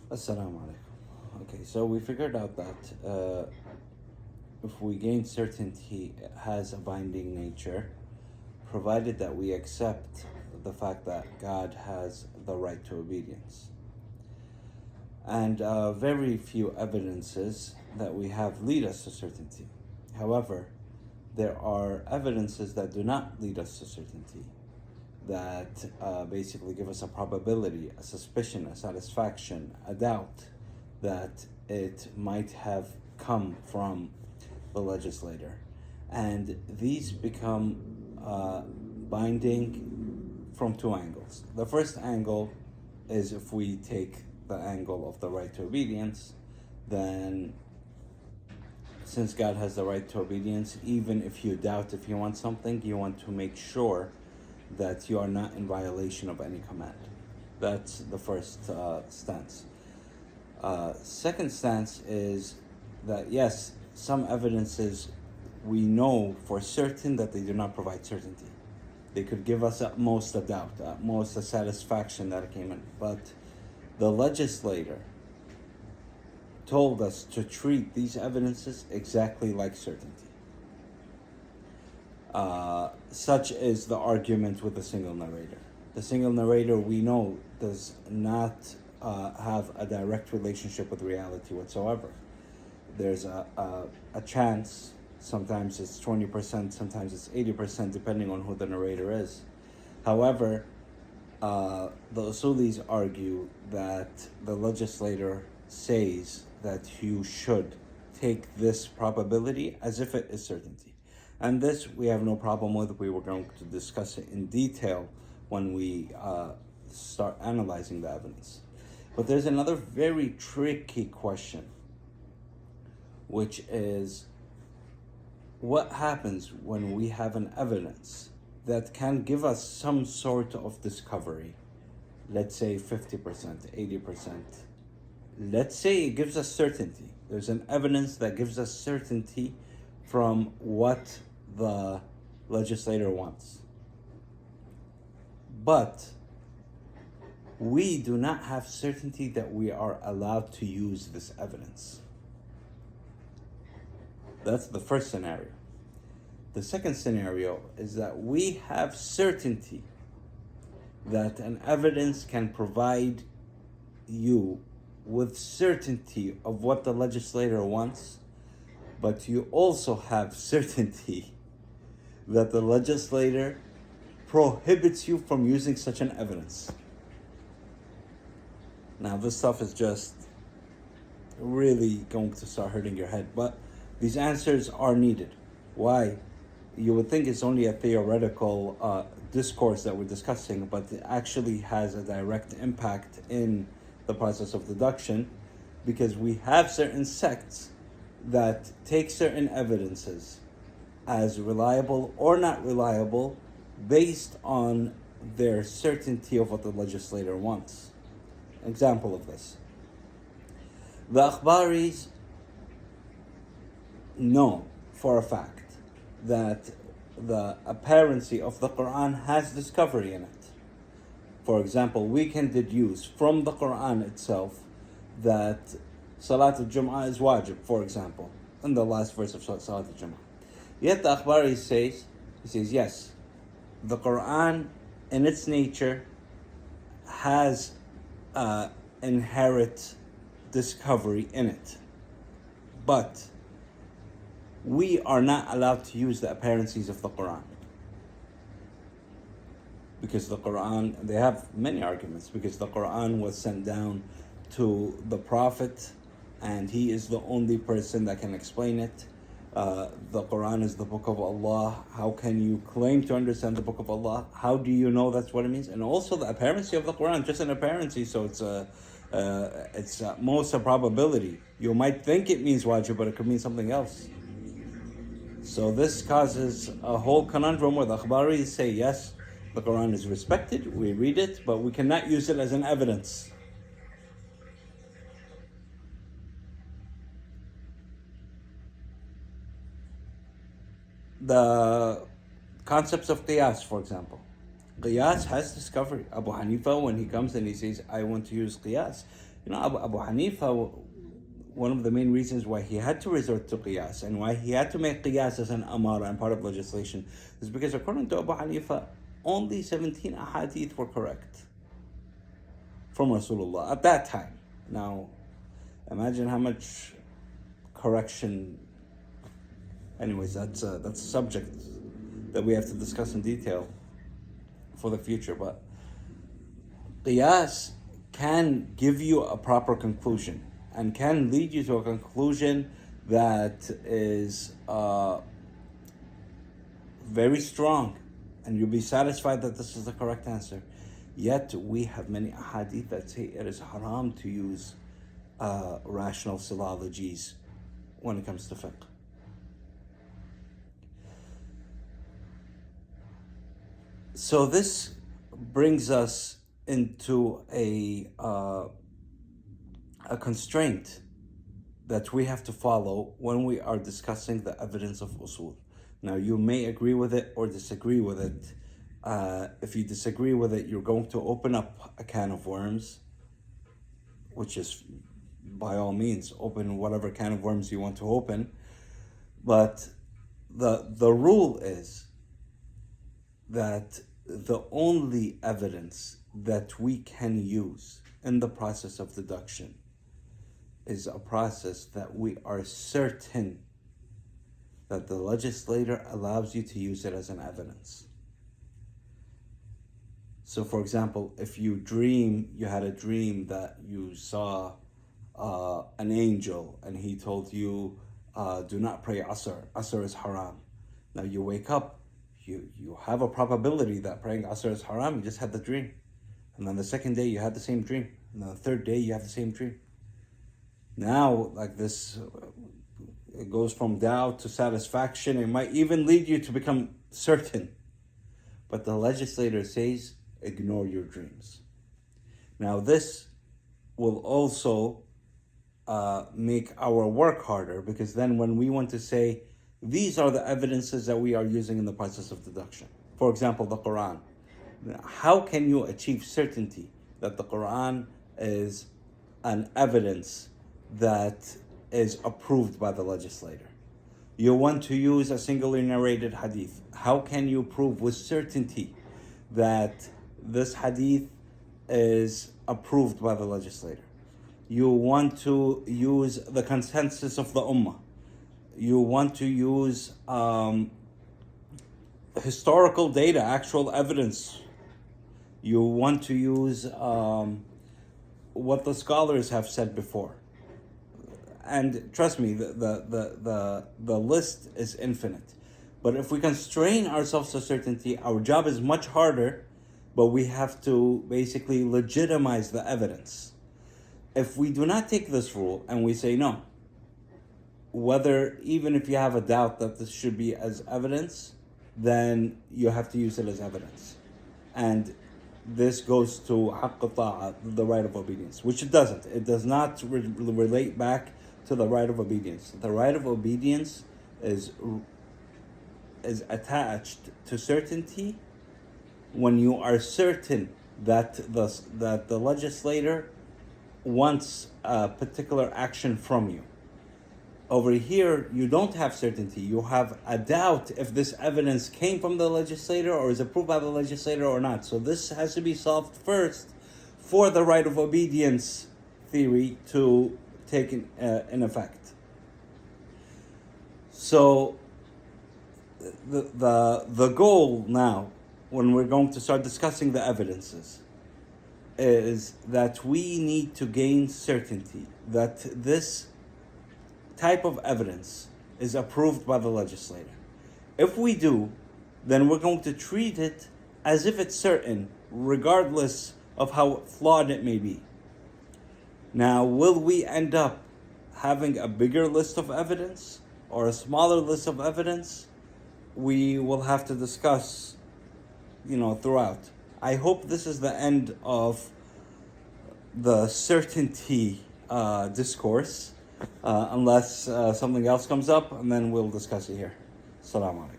Assalamu alaikum. Okay, so we figured out that if we gain certainty, it has a binding nature, provided that we accept the fact that God has the right to obedience. And very few evidences that we have lead us to certainty. However, there are evidences that do not lead us to certainty, that basically give us a probability, a suspicion, a satisfaction, a doubt that it might have come from the legislator. And these become binding from two angles. The first angle is if we take the angle of the right to obedience, then since God has the right to obedience, even if you doubt if you want something, you want to make sure that you are not in violation of any command. That's the first stance. Second stance is that yes, some evidences we know for certain that they do not provide certainty. They could give us at most a doubt, at most a satisfaction that it came in. But the legislator told us to treat these evidences exactly like certainty. Such is the argument with the single narrator. The single narrator, we know, does not have a direct relationship with reality whatsoever. There's a chance, sometimes it's 20%, sometimes it's 80%, depending on who the narrator is. However, the Usulis argue that the legislator says that you should take this probability as if it is certainty. And this we have no problem with. We were going to discuss it in detail when we start analyzing the evidence. But there's another very tricky question, which is what happens when we have an evidence that can give us some sort of discovery, let's say 50%, 80%. Let's say it gives us certainty. There's an evidence that gives us certainty from what the legislator wants. But we do not have certainty that we are allowed to use this evidence. That's the first scenario. The second scenario is that we have certainty that an evidence can provide you with certainty of what the legislator wants, but you also have certainty that the legislator prohibits you from using such an evidence. Now, this stuff is just really going to start hurting your head, but these answers are needed. Why? You would think it's only a theoretical discourse that we're discussing, but it actually has a direct impact in the process of deduction, because we have certain sects that take certain evidences as reliable or not reliable based on their certainty of what the legislator wants. Example of this: the Akhbaris know for a fact that the apparency of the Quran has discovery in it. For example, we can deduce from the Quran itself that Salat al-Jum'ah is wajib, for example, in the last verse of Salat al-Jum'ah. Yet the Akhbari says, yes, the Quran in its nature has inherent discovery in it. But we are not allowed to use the apparencies of the Quran. Because the Quran, they have many arguments, because the Quran was sent down to the Prophet and he is the only person that can explain it. The Quran is the book of Allah. How can you claim to understand the book of Allah? How do you know that's what it means? And also the apparency of the Quran, just an apparency, so it's most a probability. You might think it means wajib, but it could mean something else. So this causes a whole conundrum where the Akhbaris say, yes, the Quran is respected, we read it, but we cannot use it as an evidence. The concepts of qiyas, for example. Qiyas has discovery. Abu Hanifa, when he comes and he says, I want to use Qiyas. Abu Hanifa, one of the main reasons why he had to resort to Qiyas and why he had to make Qiyas as an Amara and part of legislation is because according to Abu Hanifa, only 17 ahadith were correct from Rasulullah at that time. Now, imagine how much correction. Anyways, that's a subject that we have to discuss in detail for the future. But Qiyas can give you a proper conclusion and can lead you to a conclusion that is very strong, and you'll be satisfied that this is the correct answer. Yet we have many ahadith that say it is haram to use rational philologies when it comes to fiqh. So this brings us into a constraint that we have to follow when we are discussing the evidence of usool. Now, you may agree with it or disagree with it. If you disagree with it, you're going to open up a can of worms, which is, by all means, open whatever can of worms you want to open. But the rule is that the only evidence that we can use in the process of deduction is a process that we are certain that the legislator allows you to use it as an evidence. So, for example, if you had a dream that you saw an angel and he told you, do not pray Asr. Asr is haram. Now you wake up, you have a probability that praying Asr is haram. You just had the dream. And then the second day you had the same dream. And then the third day you have the same dream. Now, like this, it goes from doubt to satisfaction. It might even lead you to become certain. But the legislator says, ignore your dreams. Now this will also make our work harder, because then when we want to say, these are the evidences that we are using in the process of deduction. For example, the Quran. How can you achieve certainty that the Quran is an evidence that is approved by the legislator? You want to use a singularly narrated hadith. How can you prove with certainty that this hadith is approved by the legislator? You want to use the consensus of the ummah. You want to use historical data, actual evidence. You want to use what the scholars have said before. And trust me, the list is infinite. But if we constrain ourselves to certainty, our job is much harder, but we have to basically legitimize the evidence. If we do not take this rule and we say no, even if you have a doubt that this should be as evidence, then you have to use it as evidence. And this goes to haqq ta'a, the right of obedience, which it doesn't. It does not relate back to the right of obedience. The right of obedience is attached to certainty when you are certain that the legislator wants a particular action from you. Over here, you don't have certainty. You have a doubt if this evidence came from the legislator or is approved by the legislator or not. So this has to be solved first for the right of obedience theory to take in effect. So the goal now, when we're going to start discussing the evidences, is that we need to gain certainty that this type of evidence is approved by the legislator. If we do, then we're going to treat it as if it's certain, regardless of how flawed it may be. Now, will we end up having a bigger list of evidence or a smaller list of evidence? We will have to discuss, throughout. I hope this is the end of the certainty discourse, unless something else comes up, and then we'll discuss it here. Assalamu alaikum.